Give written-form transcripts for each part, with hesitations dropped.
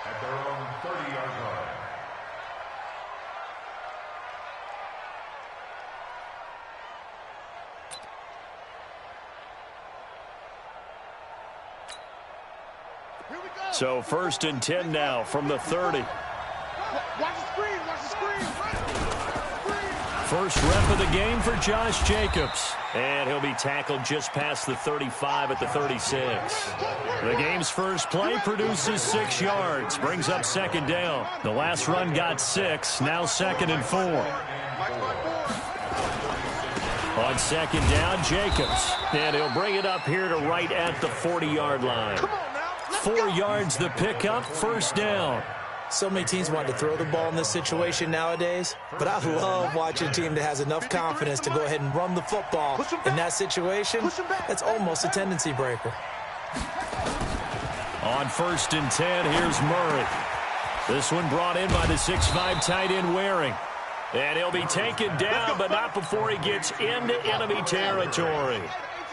at their own 30-yard line. So 1st and 10 now from the 30. Watch the screen, watch the screen. First rep of the game for Josh Jacobs. And he'll be tackled just past the 35 at the 36. The game's first play produces 6 yards. Brings up 2nd down. The last run got 6. Now 2nd and 4. On 2nd down, Jacobs. And he'll bring it up here to right at the 40-yard line. 4 yards the pickup, 1st down. So many teams want to throw the ball in this situation nowadays, but I love watching a team that has enough confidence to go ahead and run the football in that situation. That's almost a tendency breaker. On 1st and 10, here's Murray. This one brought in by the 6'5" tight end Waring. And he'll be taken down, but not before he gets into enemy territory.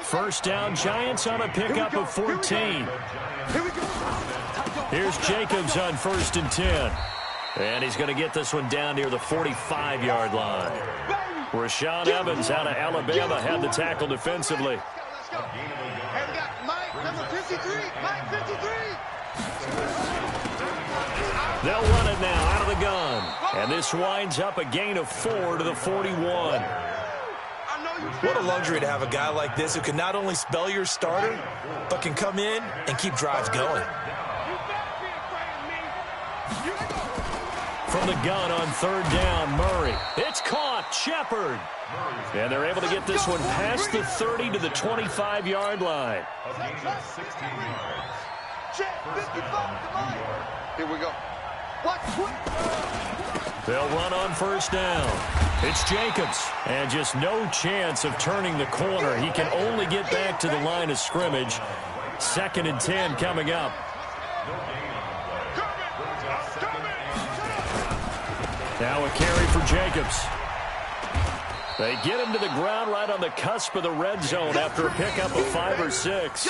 1st down, Giants on a pickup of 14. Here's Jacobs on 1st and 10. And he's going to get this one down near the 45-yard line. Rashaan Evans out of Alabama had the tackle defensively. And we got Mike, number 53. Mike, 53. They'll run it now out of the gun. And this winds up a gain of 4 to the 41. What a luxury to have a guy like this who can not only spell your starter, but can come in and keep drives going. From the gun on 3rd down, Murray. It's caught, Shepard. And they're able to get this one past the 30 to the 25-yard line. Here we go. They'll run on 1st down. It's Jacobs. And just no chance of turning the corner. He can only get back to the line of scrimmage. 2nd and 10 coming up. Now a carry for Jacobs. They get him to the ground right on the cusp of the red zone after a pickup of 5 or 6.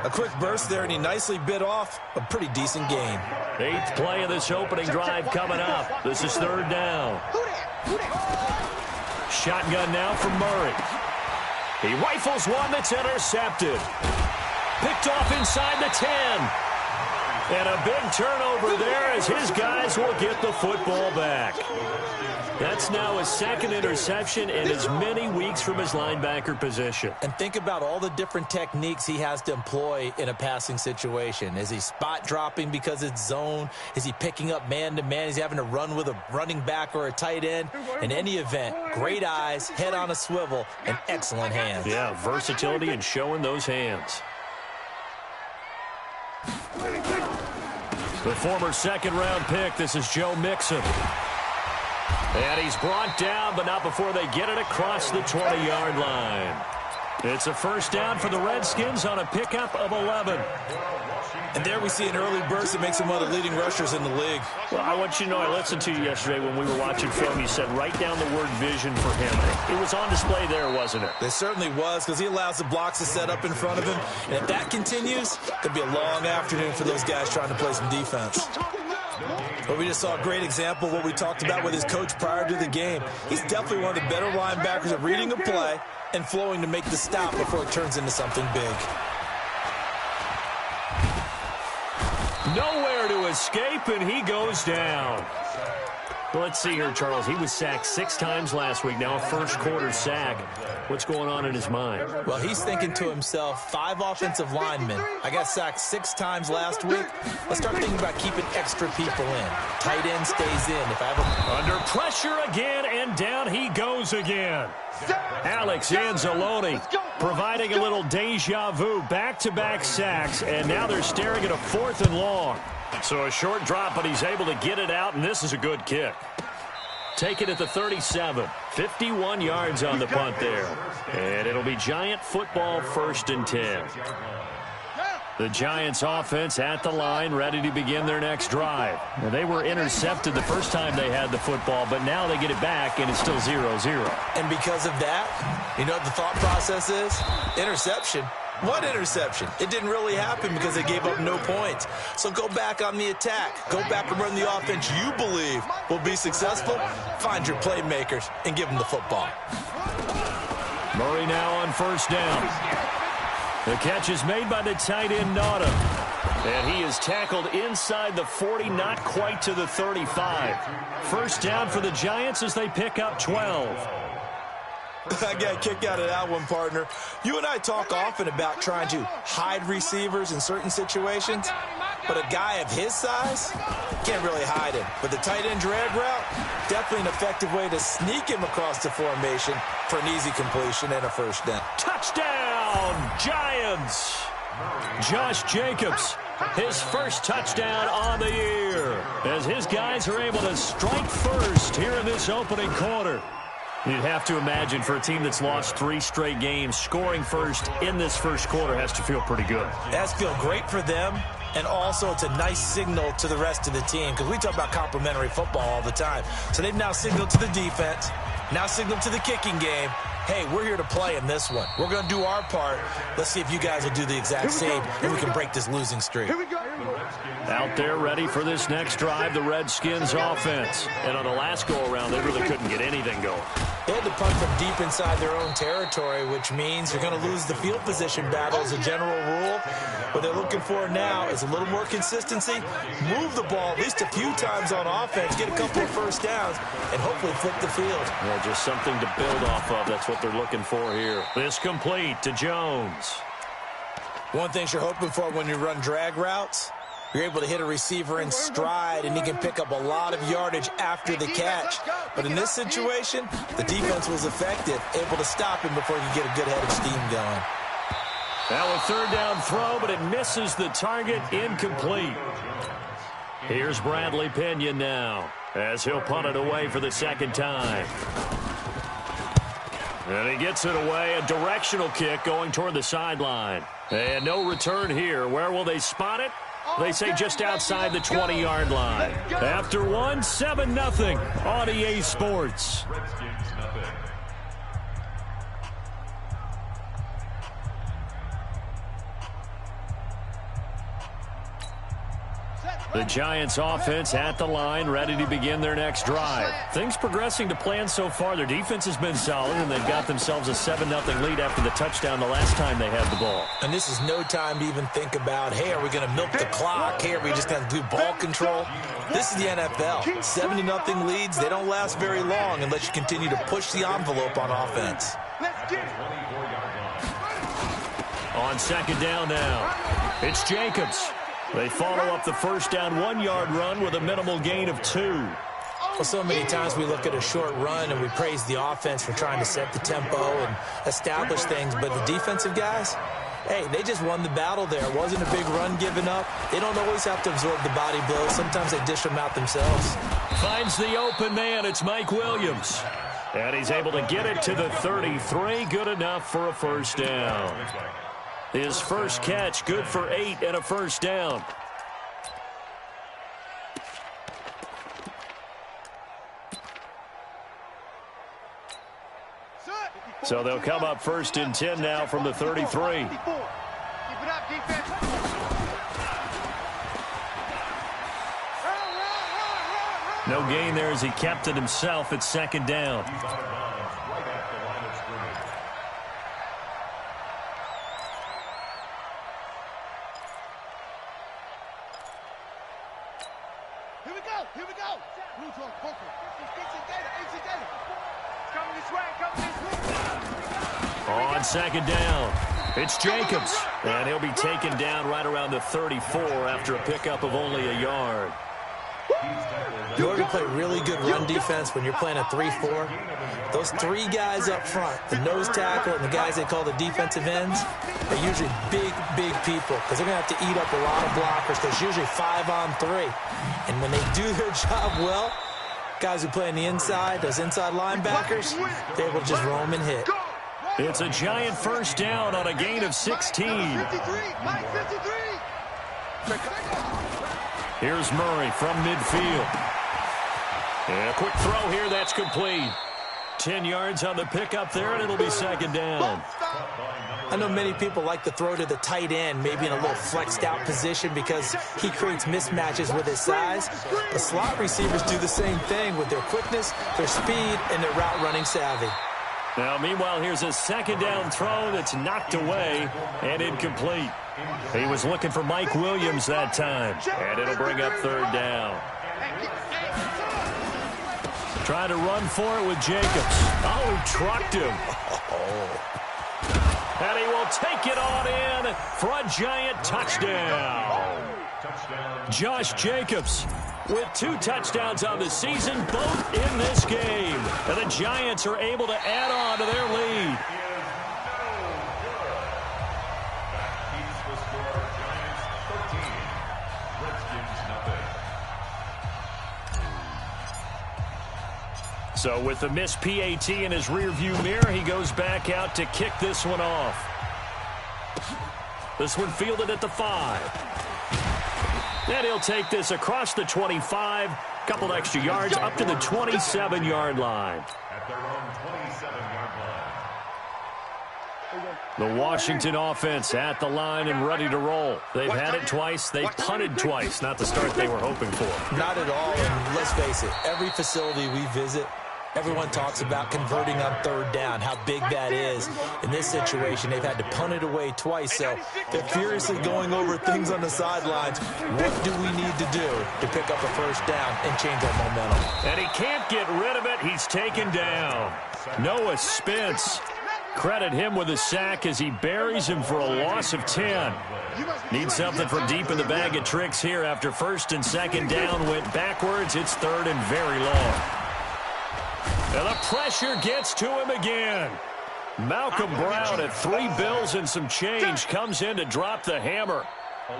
A quick burst there, and he nicely bit off a pretty decent gain. 8th play of this opening drive coming up. This is 3rd down. Shotgun now from Murray. He rifles one that's intercepted. Picked off inside the 10. And a big turnover there as his guys will get the football back. That's now his 2nd interception in as many weeks from his linebacker position. And think about all the different techniques he has to employ in a passing situation. Is he spot dropping because it's zone? Is he picking up man-to-man? Is he having to run with a running back or a tight end? In any event, great eyes, head on a swivel, and excellent hands. Yeah, versatility and showing those hands. The former 2nd-round pick, this is Joe Mixon. And he's brought down, but not before they get it across the 20-yard line. It's a 1st down for the Redskins on a pickup of 11. And there we see an early burst that makes him one of the leading rushers in the league. Well, I want you to know, I listened to you yesterday when we were watching film. You said write down the word vision for him. It was on display there, wasn't it? It certainly was, because he allows the blocks to set up in front of him. And if that continues, it could be a long afternoon for those guys trying to play some defense. But we just saw a great example of what we talked about with his coach prior to the game. He's definitely one of the better linebackers at reading a play and flowing to make the stop before it turns into something big. Nowhere to escape, and he goes down. Well, let's see here, Charles. He was sacked 6 times last week. Now a first-quarter sack. What's going on in his mind? Well, he's thinking to himself, 5 offensive linemen. I got sacked 6 times last week. Let's start thinking about keeping extra people in. Tight end stays in. If I ever... Under pressure again, and down he goes again. Alex Anzalone providing a little deja vu. Back-to-back sacks, and now they're staring at a 4th and long. So a short drop, but he's able to get it out, and this is a good kick. Take it at the 37. 51 yards on the punt there. And it'll be Giant football, 1st and 10. The Giants offense at the line, ready to begin their next drive. Now, they were intercepted the first time they had the football, but now they get it back, and it's still 0-0. And because of that, you know what the thought process is? Interception. One interception. It didn't really happen because they gave up no points. So go back on the attack. Go back and run the offense you believe will be successful. Find your playmakers and give them the football. Murray now on first down. The catch is made by the tight end, Naughton. And he is tackled inside the 40, not quite to the 35. First down for the Giants as they pick up 12. I got a kick out of that one, partner. You and I talk often about trying to hide receivers in certain situations, but a guy of his size can't really hide him. But the tight end drag route, definitely an effective way to sneak him across the formation for an easy completion and a first down. Touchdown, Giants! Josh Jacobs, his first touchdown on the year, as his guys are able to strike first here in this opening quarter. You'd have to imagine for a team that's lost 3 straight games, scoring first in this first quarter has to feel pretty good. It has to feel great for them, and also it's a nice signal to the rest of the team because we talk about complementary football all the time. So they've now signaled to the defense, now signaled to the kicking game, hey, we're here to play in this one. We're going to do our part. Let's see if you guys will do the exact same, and we can break this losing streak. Out there ready for this next drive, the Redskins offense. And on the last go-around, they really couldn't get anything going. They had to punt from deep inside their own territory, which means you're going to lose the field position battle as a general rule. What they're looking for now is a little more consistency, move the ball at least a few times on offense, get a couple of first downs, and hopefully flip the field. Well, just something to build off of. That's what they're looking for here. This complete to Jones. One thing you're hoping for when you run drag routes, you're able to hit a receiver in stride, and he can pick up a lot of yardage after the catch. But in this situation, the defense was effective, able to stop him before he could get a good head of steam going. Now a third down throw, but it misses the target, incomplete. Here's Bradley Pinion now, as he'll punt it away for the second time. And he gets it away, a directional kick going toward the sideline. And no return here. Where will they spot it? They say just outside the 20-yard line. After one, 7-0 on EA Sports. The Giants offense at the line, ready to begin their next drive. Things progressing to plan so far. Their defense has been solid, and they've got themselves a 7-0 lead after the touchdown the last time they had the ball. And this is no time to even think about, hey, are we going to milk the clock? Hey, are we just going to do ball control? This is the NFL. 7-0 leads, they don't last very long unless you continue to push the envelope on offense. On second down now, it's Jacobs. They follow up the first down 1-yard run with a minimal gain of 2. Well, so many times we look at a short run and we praise the offense for trying to set the tempo and establish things, but the defensive guys, hey, they just won the battle there. It wasn't a big run given up. They don't always have to absorb the body blows. Sometimes they dish them out themselves. Finds the open man. It's Mike Williams. And he's able to get it to the 33. Good enough for a first down. His first catch, good for 8 and a first down. So they'll come up first and 10 now from the 33. No gain there as he kept it himself at second down. Here we go. On second down, it's Jacobs. And he'll be taken down right around the 34 after a pickup of only a yard. You want to play really good run defense when you're playing a 3-4. Those 3 guys up front, the nose tackle and the guys they call the defensive ends, are usually big people because they're going to have to eat up a lot of blockers because it's usually 5-on-3. And when they do their job well, guys who play on the inside, those inside linebackers, they will just roam and hit. It's a Giant first down on a gain of 16. Here's Murray from midfield. And a quick throw here, that's complete. 10 yards on the pickup there, and it'll be second down. I know many people like to throw to the tight end, maybe in a little flexed out position because he creates mismatches with his size. But slot receivers do the same thing with their quickness, their speed, and their route running savvy. Now, meanwhile, here's a second down throw that's knocked away and incomplete. He was looking for Mike Williams that time, and it'll bring up third down. Trying to run for it with Jacobs. Oh, he trucked him. And he will take it on in for a Giant touchdown. Josh Jacobs with 2 touchdowns on the season, both in this game. And the Giants are able to add on to their lead. So with the missed PAT in his rearview mirror, he goes back out to kick this one off. This one fielded at the 5. And he'll take this across the 25, couple extra yards up to the 27-yard line. At their own 27-yard line. The Washington offense at the line and ready to roll. They've had it twice. They punted twice. Not the start they were hoping for. Not at all, and let's face it, every facility we visit, everyone talks about converting on third down, how big that is. In this situation, they've had to punt it away twice, so they're furiously going over things on the sidelines. What do we need to do to pick up a first down and change our momentum? And he can't get rid of it. He's taken down. Noah Spence. Credit him with a sack as he buries him for a loss of 10. Need something from deep in the bag of tricks here after first and second down went backwards. It's third and very long. And the pressure gets to him again. Malcolm Brown at 3 bills and some change comes in to drop the hammer.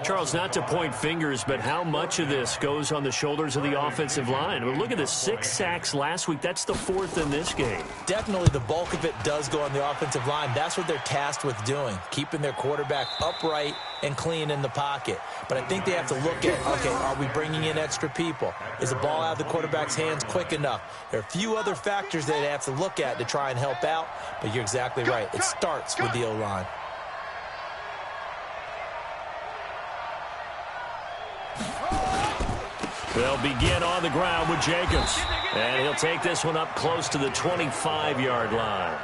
Charles, not to point fingers, but how much of this goes on the shoulders of the offensive line? I mean, look at the 6 sacks last week. That's the 4th in this game. Definitely the bulk of it does go on the offensive line. That's what they're tasked with doing, keeping their quarterback upright and clean in the pocket. But I think they have to look at, okay, are we bringing in extra people? Is the ball out of the quarterback's hands quick enough? There are a few other factors that they have to look at to try and help out, but you're exactly right. It starts with the O-line. They'll begin on the ground with Jacobs. And he'll take this one up close to the 25-yard line.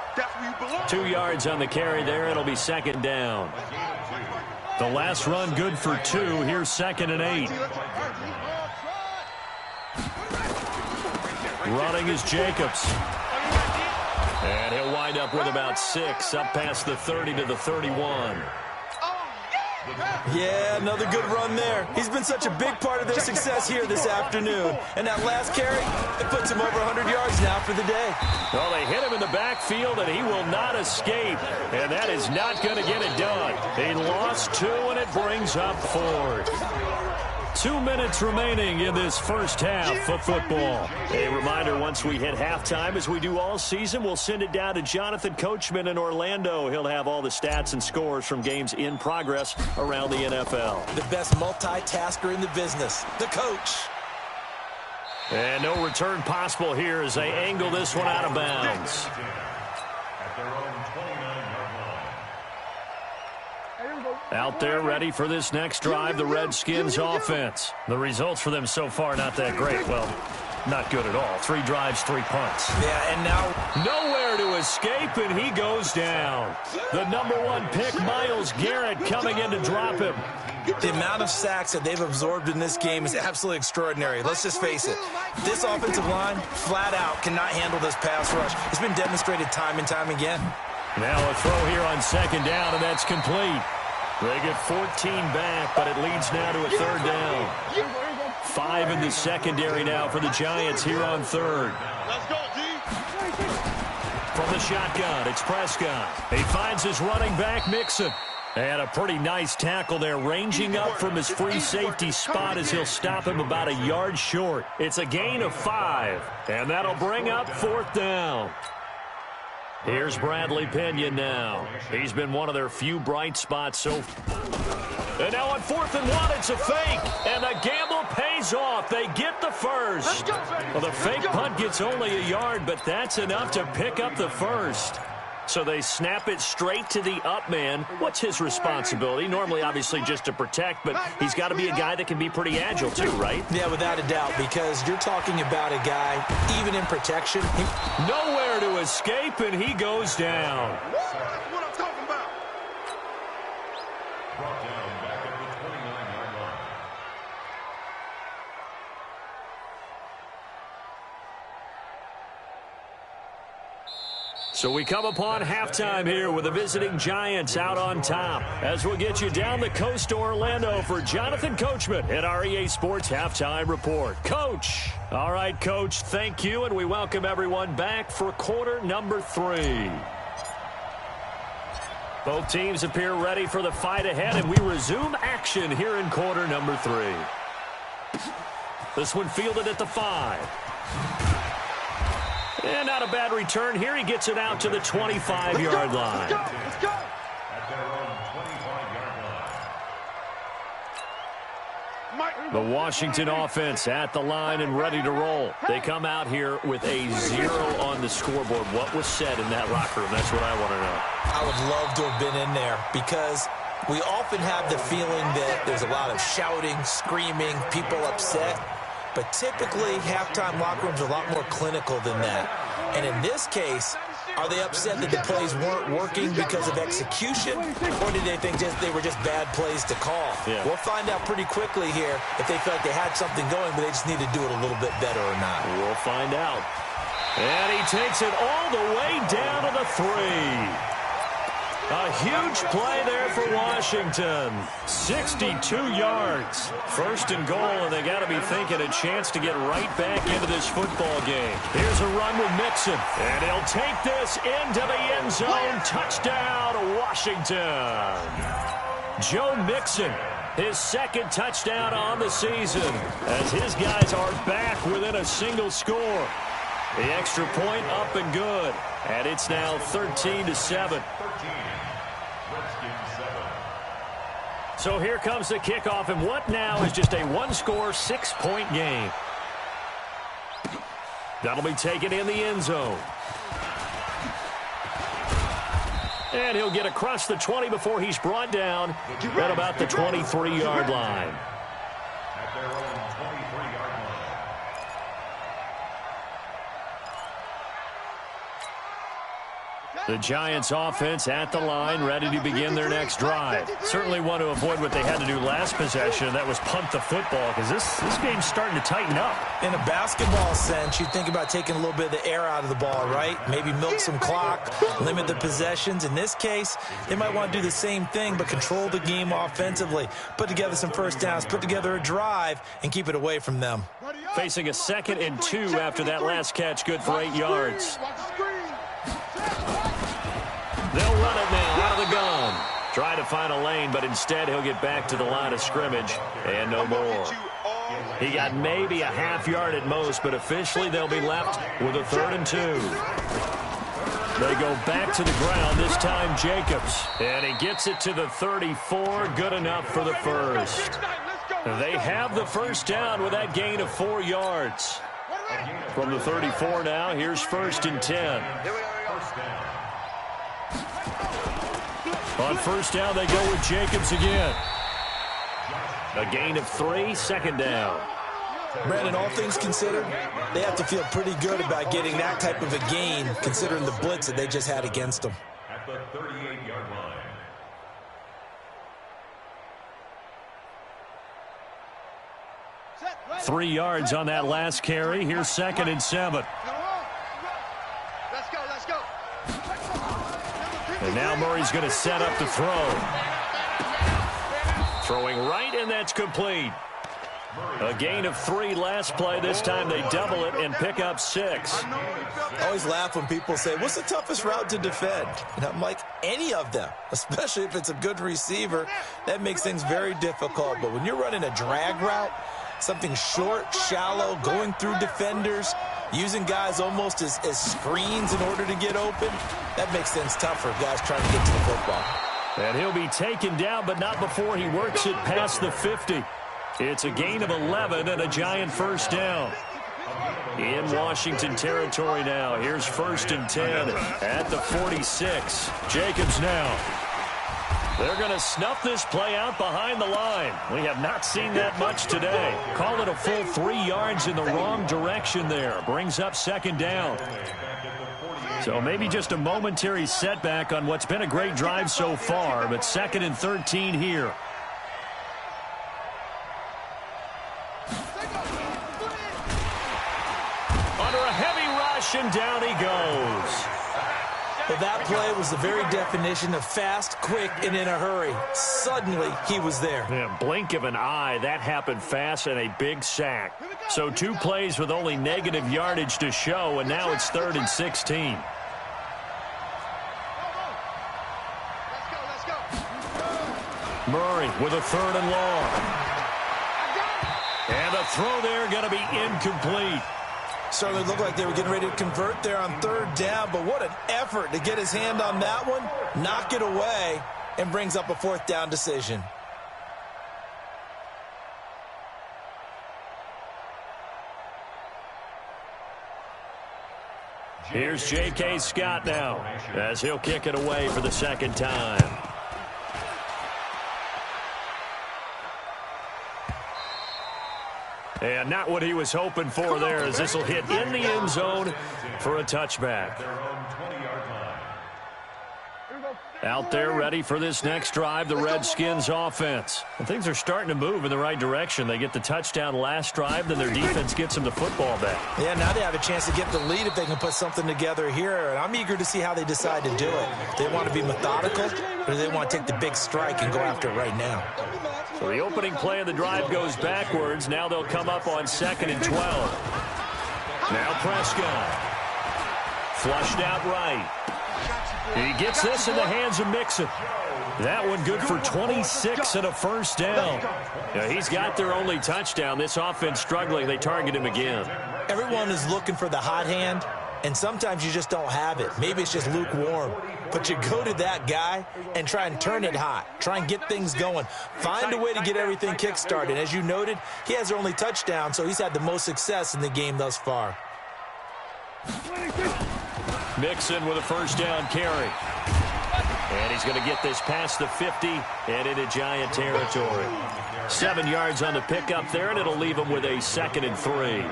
2 yards on the carry there. It'll be second down. The last run good for 2. Here's second and 8. Running is Jacobs. And he'll wind up with about 6, up past the 30 to the 31. Yeah, another good run there. He's been such a big part of their success here this afternoon. And that last carry, it puts him over 100 yards now for the day. Well, they hit him in the backfield, and he will not escape. And that is not going to get it done. He lost 2, and it brings up 4th. 2 minutes remaining in this first half of football. A reminder, once we hit halftime, as we do all season, we'll send it down to Jonathan Coachman in Orlando. He'll have all the stats and scores from games in progress around the NFL. The best multitasker in the business, the coach. And no return possible here as they angle this one out of bounds. At their own 29-yard line. Out there ready for this next drive, the Redskins offense. The results for them so far not that great. Well, not good at all. 3 drives, 3 punts. Yeah, and now nowhere to escape, and he goes down. The #1 pick, Myles Garrett, coming in to drop him. the amount of sacks that they've absorbed in this game is absolutely extraordinary. Let's just face it. This offensive line, flat out, cannot handle this pass rush. It's been demonstrated time and time again. Now a throw here on second down, and that's complete. They get 14 back, but it leads now to a third down. 5 in the secondary now for the Giants here on third. Let's go, D. From the shotgun, it's Prescott. He finds his running back, Mixon. And a pretty nice tackle there, ranging up from his free safety spot as he'll stop him about a yard short. It's a gain of 5, and that'll bring up fourth down. Here's Bradley Pinion now. He's been one of their few bright spots so far. And now on 4th and 1, it's a fake. And the gamble pays off. They get the first. Well, the fake punt gets only a yard, but that's enough to pick up the first. So they snap it straight to the up man. What's his responsibility? Normally, obviously, just to protect, but he's got to be a guy that can be pretty agile too, right? Yeah, without a doubt, because you're talking about a guy, even in protection. Nowhere to escape, and he goes down. That's what I'm talking about. Brought down back at the 29-yard line. So we come upon halftime here with the visiting Giants out on top. As we'll get you down the coast to Orlando for Jonathan Coachman at our EA Sports Halftime Report. Coach. All right, Coach, thank you, and we welcome everyone back for quarter number 3. Both teams appear ready for the fight ahead, and we resume action here in quarter number 3. This one fielded at the 5. And not a bad return here. He gets it out to the 25-yard line. Let's go. At their own 25-yard line. The Washington offense at the line and ready to roll. They come out here with a 0 on the scoreboard. What was said in that locker room? That's what I want to know. I would love to have been in there because we often have the feeling that there's a lot of shouting, screaming, people upset. But typically, halftime locker rooms are a lot more clinical than that. And in this case, are they upset that the plays weren't working because of execution? Or did they think they were just bad plays to call? Yeah. We'll find out pretty quickly here if they feel like they had something going, but they just need to do it a little bit better or not. We'll find out. And he takes it all the way down to the 3. A huge play there for Washington. 62 yards. First and goal, and they got to be thinking a chance to get right back into this football game. Here's a run with Mixon, and he'll take this into the end zone. Touchdown, Washington. Joe Mixon, his second touchdown on the season, as his guys are back within a single score. The extra point up and good, and it's now 13-7. So here comes the kickoff, and what now is just a one-score, 6-point game. That'll be taken in the end zone. And he'll get across the 20 before he's brought down at about the 23-yard line. At their own 23-yard line. The Giants offense at the line, ready to begin their next drive. Certainly want to avoid what they had to do last possession, and that was punt the football, because this game's starting to tighten up. In a basketball sense, you think about taking a little bit of the air out of the ball, right? Maybe milk some clock, limit the possessions. In this case, they might want to do the same thing, but control the game offensively. Put together some first downs, put together a drive, and keep it away from them. Facing a 2nd and 2 after that last catch, good for 8 yards. They'll run it now out of the gun. Try to find a lane, but instead he'll get back to the line of scrimmage and no more. He got maybe a half yard at most, but officially they'll be left with a 3rd and 2. They go back to the ground, this time Jacobs. And he gets it to the 34, good enough for the first. They have the first down with that gain of 4 yards. From the 34 now, here's 1st and 10. On first down, they go with Jacobs again. A gain of 3, 2nd down. Brandon, all things considered, they have to feel pretty good about getting that type of a gain, considering the blitz that they just had against them. At the 38-yard line. Set, 3 yards on that last carry. Here's 2nd and 7. Let's go. And now Murray's going to set up to throw. Throwing right, and that's complete. A gain of 3 last play. This time they double it and pick up 6. I always laugh when people say, what's the toughest route to defend? And I'm like, any of them, especially if it's a good receiver. That makes things very difficult. But when you're running a drag route, something short, shallow, going through defenders, using guys almost as screens in order to get open, that makes things tough for guys trying to get to the football. And he'll be taken down, but not before he works it past the 50. It's a gain of 11 and a Giant first down. In Washington territory now. Here's 1st and 10 at the 46. Jacobs now. They're going to snuff this play out behind the line. We have not seen that much today. Call it a full 3 yards in the wrong direction there. Brings up 2nd down. So maybe just a momentary setback on what's been a great drive so far, but 2nd and 13 here. Under a heavy rush, and down he goes. Well, that play was the very definition of fast, quick, and in a hurry. Suddenly, he was there. Yeah, blink of an eye, that happened fast, and a big sack. So 2 plays with only negative yardage to show, and now it's 3rd and 16. Murray with a 3rd and long. And the throw there going to be incomplete. Certainly looked like they were getting ready to convert there on 3rd down, but what an effort to get his hand on that one, knock it away, and brings up a 4th down decision. Here's J.K. Scott now as he'll kick it away for the 2nd time. And not what he was hoping for there, as this will hit in the end zone for a touchback. Out there ready for this next drive, the Redskins offense. And things are starting to move in the right direction. They get the touchdown last drive, then their defense gets them the football back. Yeah, now they have a chance to get the lead if they can put something together here. And I'm eager to see how they decide to do it. They want to be methodical, or do they want to take the big strike and go after it right now? So the opening play of the drive goes backwards. Now they'll come up on 2nd and 12. Now Prescott. Flushed out right. He gets this in the hands of Mixon. That one good for 26 and a 1st down. Yeah, he's got their only touchdown. This offense struggling. They target him again. Everyone is looking for the hot hand, and sometimes you just don't have it. Maybe it's just lukewarm. But you go to that guy and try and turn it hot. Try and get things going. Find a way to get everything kick-started. As you noted, he has their only touchdown, so he's had the most success in the game thus far. Mixon with a 1st down carry. And he's going to get this past the 50 and into Giant territory. 7 yards on the pickup there, and it'll leave him with a 2nd and 3.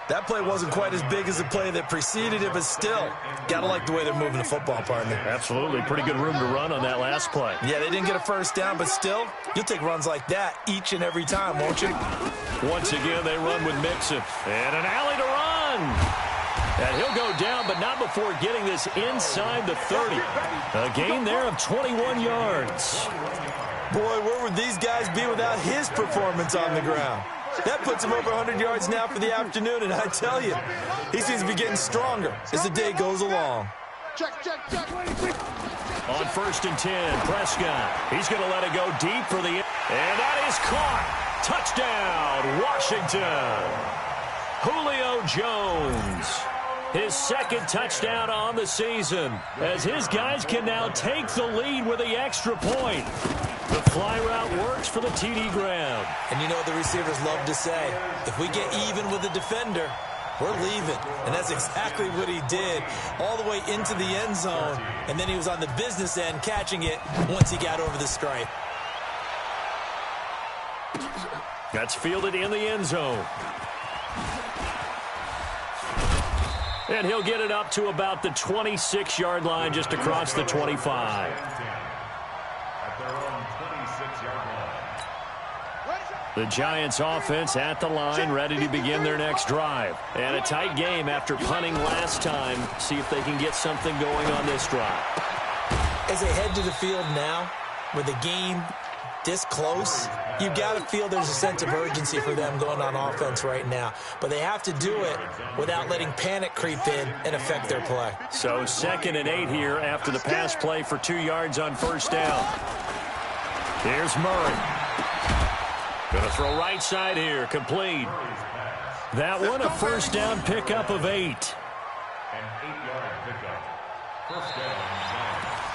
That play wasn't quite as big as the play that preceded it, but still, got to like the way they're moving the football, partner. Absolutely. Pretty good room to run on that last play. Yeah, they didn't get a 1st down, but still, you'll take runs like that each and every time, won't you? Once again, they run with Mixon. And an alley to run. And he'll go down, but not before getting this inside the 30. A gain there of 21 yards. Boy, where would these guys be without his performance on the ground? That puts him over 100 yards now for the afternoon, and I tell you, he seems to be getting stronger as the day goes along. Check. On 1st and 10, Prescott. He's going to let it go deep for the... And that is caught. Touchdown, Washington. Julio Jones. His 2nd touchdown on the season, as his guys can now take the lead with the extra point. The fly route works for the TD grab. And you know what the receivers love to say? If we get even with the defender, we're leaving. And that's exactly what he did, all the way into the end zone. And then he was on the business end catching it once he got over the stripe. That's fielded in the end zone. And he'll get it up to about the 26-yard line, just across the 25. The Giants offense at the line, ready to begin their next drive. And a tight game after punting last time. See if they can get something going on this drive. As they head to the field now, with the game this close, you got to feel there's a sense of urgency for them going on offense right now. But they have to do it without letting panic creep in and affect their play. So 2nd and 8 here after the pass play for 2 yards on 1st down. Here's Murray. Going to throw right side here, complete. That one a 1st down pickup of 8.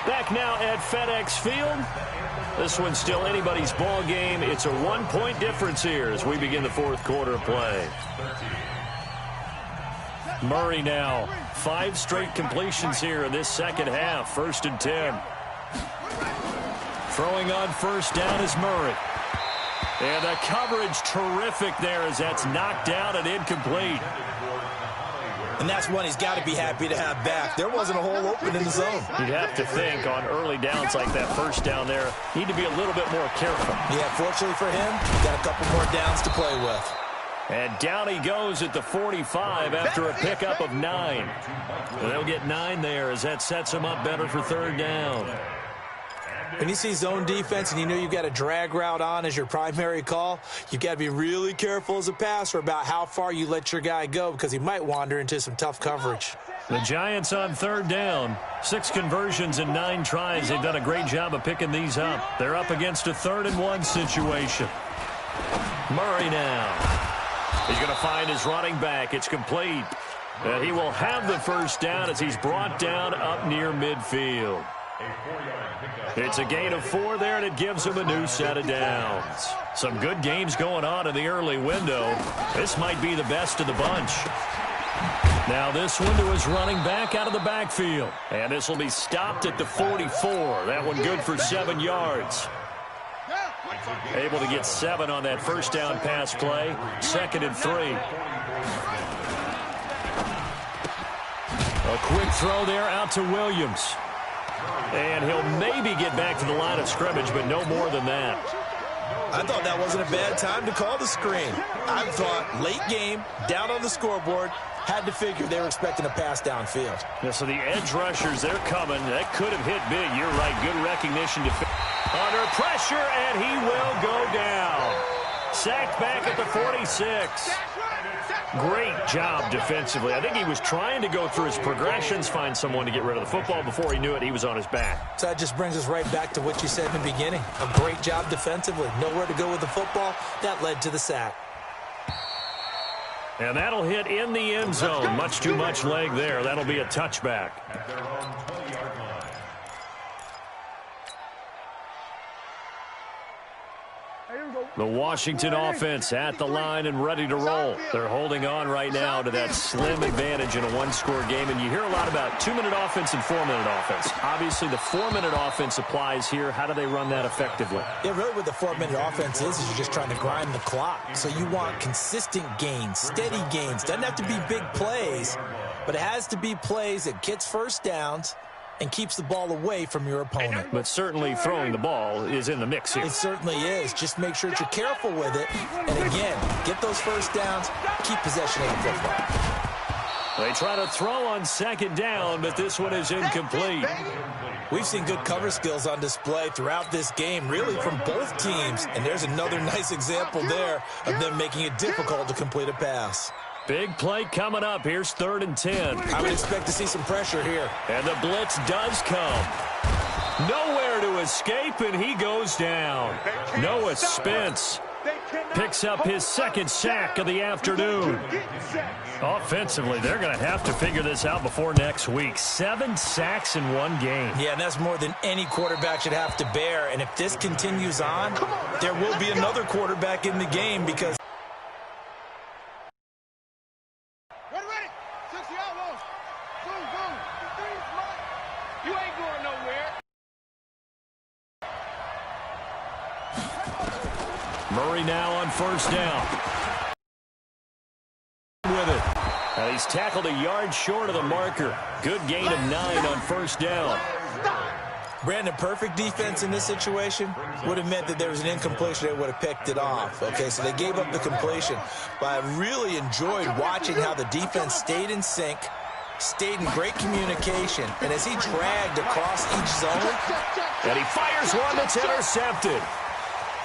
Back now at FedEx Field. This one's still anybody's ball game. It's a 1-point difference here as we begin the 4th quarter of play. Murray now. 5 straight completions here in this second half. 1st and 10. Throwing on first down is Murray. And the coverage terrific there as that's knocked down and incomplete. And that's one he's got to be happy to have back. There wasn't a hole open in the zone. You'd have to think on early downs like that first down there, need to be a little bit more careful. Yeah, fortunately for him, got a couple more downs to play with. And down he goes at the 45 after a pickup of 9. They'll get 9 there as that sets him up better for 3rd down. When you see zone defense and you know you've got a drag route on as your primary call, you've got to be really careful as a passer about how far you let your guy go because he might wander into some tough coverage. The Giants on 3rd down. 6 conversions in 9 tries. They've done a great job of picking these up. They're up against a 3rd and 1 situation. Murray now. He's going to find his running back. It's complete. And he will have the first down as he's brought down up near midfield. It's a gain of 4 there, and it gives him a new set of downs. Some good games going on in the early window. This might be the best of the bunch. Now this one to his running back out of the backfield. And this will be stopped at the 44. That one good for 7 yards. Able to get 7 on that first down pass play. 2nd and 3. A quick throw there out to Williams. And he'll maybe get back to the line of scrimmage, but no more than that. I thought that wasn't a bad time to call the screen. I thought late game, down on the scoreboard, had to figure they were expecting a pass downfield. Yeah, so the edge rushers, they're coming. That could have hit big. You're right. Good recognition. Under pressure, and he will go down. Sacked back at the 46. Great job defensively. I think he was trying to go through his progressions, find someone to get rid of the football. Before he knew it, he was on his back. So that just brings us right back to what you said in the beginning. A great job defensively. Nowhere to go with the football. That led to the sack. And that'll hit in the end zone. Much too much leg there. That'll be a touchback. The Washington offense at the line and ready to roll. They're holding on right now to that slim advantage in a 1-score game. And you hear a lot about 2-minute offense and 4-minute offense. Obviously, the 4-minute offense applies here. How do they run that effectively? Yeah, really what the 4-minute offense is you're just trying to grind the clock. So you want consistent gains, steady gains. Doesn't have to be big plays, but it has to be plays that gets first downs and keeps the ball away from your opponent. But certainly throwing the ball is in the mix here. It certainly is. Just make sure that you're careful with it. And again, get those first downs, keep possession of the football. They try to throw on 2nd down, but this one is incomplete. We've seen good cover skills on display throughout this game, really from both teams. And there's another nice example there of them making it difficult to complete a pass. Big play coming up. Here's 3rd and 10. I would expect to see some pressure here. And the blitz does come. Nowhere to escape, and he goes down. Noah Spence picks up his 2nd sack of the afternoon. Offensively, they're going to have to figure this out before next week. 7 sacks in 1 game. Yeah, and that's more than any quarterback should have to bear. And if this continues on, there will be another quarterback in the game because Murray now on 1st down. With it. And he's tackled a yard short of the marker. Good gain of 9 on 1st down. Brandon, perfect defense in this situation would have meant that there was an incompletion. They would have picked it off. Okay, so they gave up the completion. But I really enjoyed watching how the defense stayed in sync, stayed in great communication, and as he dragged across each zone. And he fires one that's intercepted.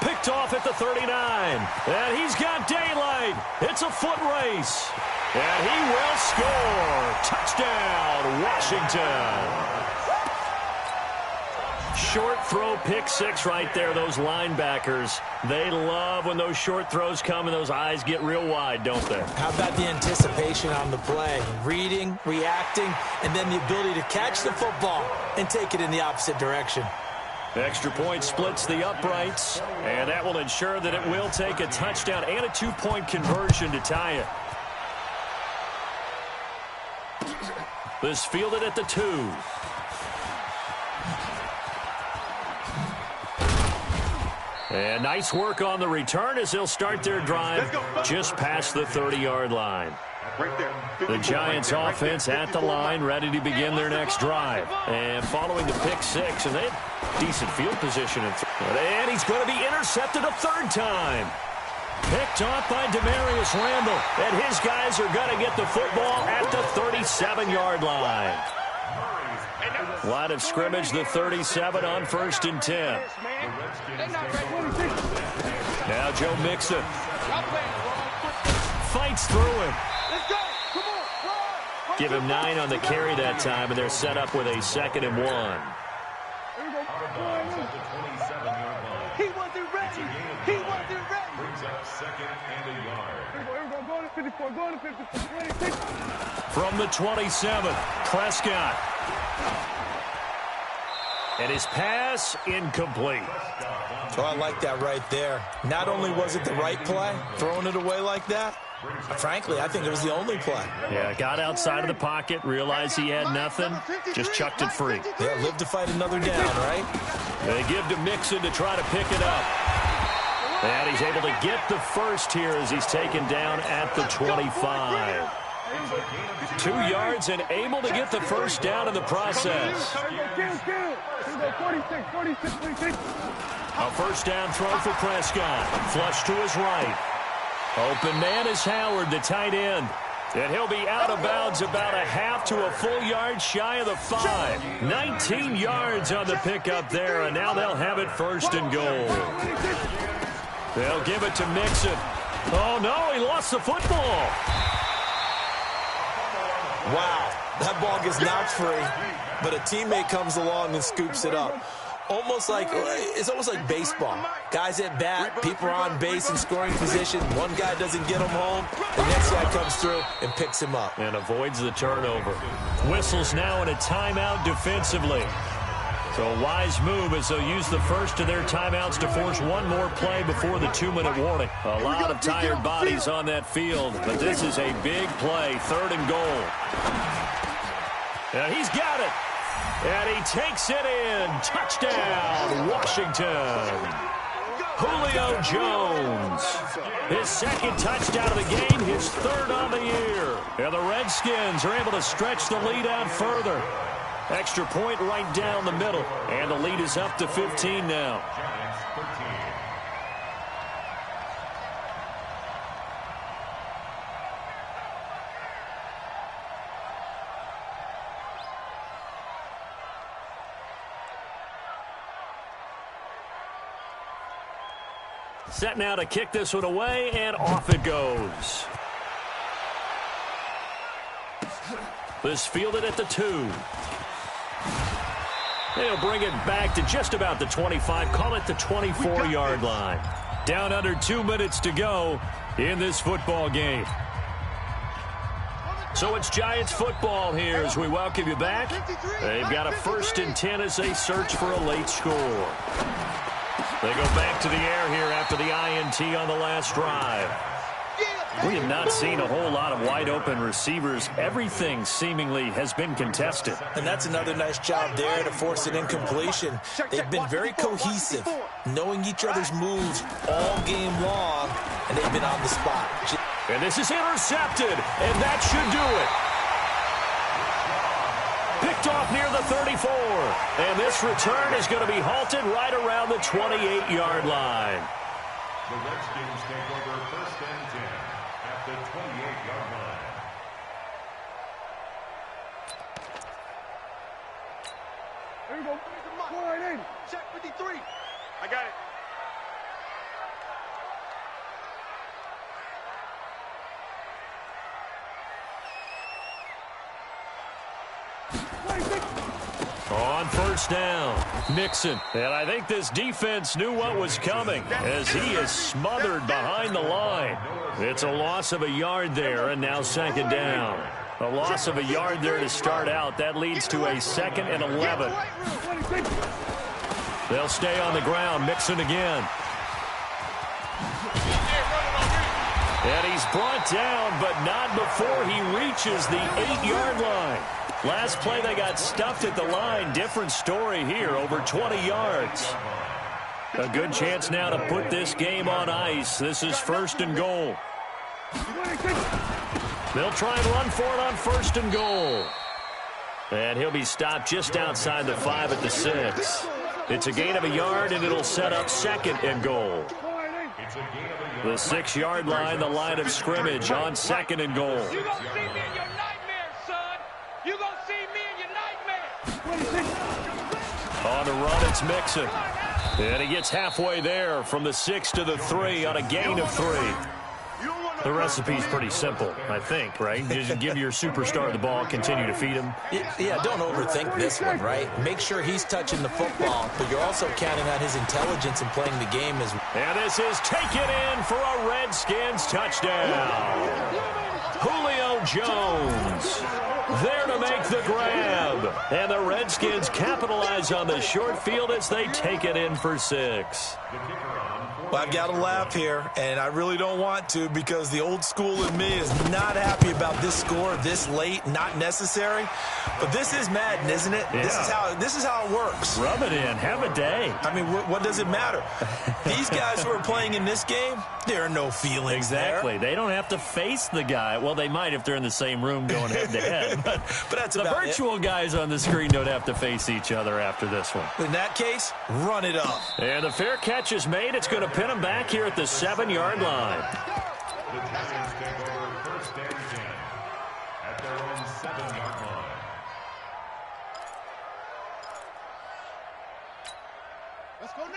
Picked off at the 39. And he's got daylight. It's a foot race. And he will score. Touchdown, Washington. Short throw, pick 6 right there. Those linebackers, they love when those short throws come and those eyes get real wide, don't they? How about the anticipation on the play? Reading, reacting, and then the ability to catch the football and take it in the opposite direction. Extra point splits the uprights, and that will ensure that it will take a touchdown and a 2-point conversion to tie it. This fielded at the 2. And nice work on the return as they'll start their drive just past the 30-yard line. The Giants offense at the line, ready to begin their next drive. And following the pick 6, and they had decent field position. And he's going to be intercepted a third time. Picked off by Demarius Randall. And his guys are going to get the football at the 37-yard line. Line of scrimmage, the 37 on 1st and 10. Now Joe Mixon fights through him. Give him 9 on the carry that time, and they're set up with a 2nd and 1. He wasn't ready. He wasn't ready. Brings up 2nd and a yard. Go to 54. Go to 54. From the 27, Prescott. And his pass incomplete. So I like that right there. Not only was it the right play, throwing it away like that, frankly, I think it was the only play. Yeah, got outside of the pocket, realized he had nothing, just chucked it free. Yeah, live to fight another down, right? They give to Mixon to try to pick it up. And he's able to get the first here as he's taken down at the 25. 2 yards and able to get the first down in the process. A first down throw for Prescott. Flush to his right. Open man is Howard, the tight end. And he'll be out of bounds about a half to a full yard shy of the 5. 19 yards on the pickup there, and now they'll have it 1st and goal. They'll give it to Mixon. Oh, no, he lost the football. Wow, that ball gets knocked free, but a teammate comes along and scoops it up. It's almost like baseball. Guys at bat, people are on base in scoring position. One guy doesn't get him home. The next guy comes through and picks him up. And avoids the turnover. Whistles now in a timeout defensively. So a wise move as they'll use the first of their timeouts to force one more play before the 2-minute warning. A lot of tired bodies on that field, but this is a big play, 3rd and goal. And he's got it. And he takes it in. Touchdown, Washington. Julio Jones. His 2nd touchdown of the game, his 3rd on the year. And the Redskins are able to stretch the lead out further. Extra point right down the middle. And the lead is up to 15 now. Set now to kick this one away, and off it goes. This fielded at the 2. They'll bring it back to just about the 25, call it the 24-yard line. Down under 2 minutes to go in this football game. So it's Giants football here as we welcome you back. They've got a 1st and 10 as they search for a late score. They go back to the air here after the INT on the last drive. We have not seen a whole lot of wide-open receivers. Everything seemingly has been contested. And that's another nice job there to force an incompletion. They've been very cohesive, knowing each other's moves all game long, and they've been on the spot. And this is intercepted, and that should do it. Picked off near the 34. And this return is going to be halted right around the 28-yard line. The Redskins take over 1st and 10 at the 28-yard line. There you go. 480. Check 53. I got it. On 1st down, Mixon. And I think this defense knew what was coming as he is smothered behind the line. It's a loss of a yard there, and now 2nd down. A loss of a yard there to start out. That leads to a 2nd and 11. They'll stay on the ground. Mixon again. And he's brought down, but not before he reaches the 8-yard line. Last play, they got stuffed at the line. Different story here, over 20 yards. A good chance now to put this game on ice. This is 1st and goal. They'll try and run for it on 1st and goal. And he'll be stopped just outside the 5 at the 6. It's a gain of a yard, and it'll set up 2nd and goal. The 6-yard line, the line of scrimmage on 2nd and goal. You're going to see me in your nightmares, son. You're going to see me in your nightmares. On the run, it's Mixon. And he gets halfway there from the 6 to the 3 on a gain of 3. The recipe's pretty simple, I think, right? Just give your superstar the ball, continue to feed him. Yeah, don't overthink this one, right? Make sure he's touching the football, but you're also counting on his intelligence in playing the game as well. And this is taken in for a Redskins touchdown. Julio Jones there to make the grab. And the Redskins capitalize on the short field as they take it in for 6. Well, I've got to laugh here, and I really don't want to because the old school in me is not happy about this score this late, not necessary. But this is Madden, isn't it? Yeah. This is how it works. Rub it in. Have a day. I mean, what does it matter? These guys who are playing in this game, there are no feelings Exactly. there. They don't have to face the guy. Well, they might if they're in the same room going head-to-head. But that's the about virtual guys on the screen don't have to face each other after this one. In that case, run it up. And the fair catch is made. It's going to pin him back here at the 7-yard line. The Giants take over 1st and 10 at their own 7-yard line.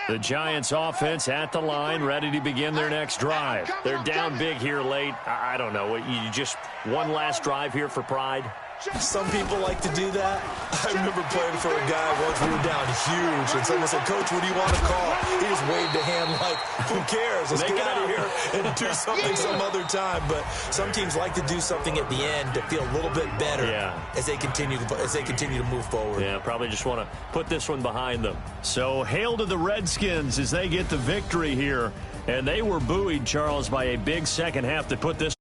The Giants offense at the line, ready to begin their next drive. They're down big here late. I don't know. You just one last drive here for pride? Some people like to do that. I remember playing for a guy once. We were down huge, and someone said, "Coach, what do you want to call?" He just waved a hand like, "Who cares? Let's get out of here and do something some other time." But some teams like to do something at the end to feel a little bit better as they continue to move forward. Yeah, probably just want to put this one behind them. So hail to the Redskins as they get the victory here. And they were buoyed, Charles, by a big second half that put this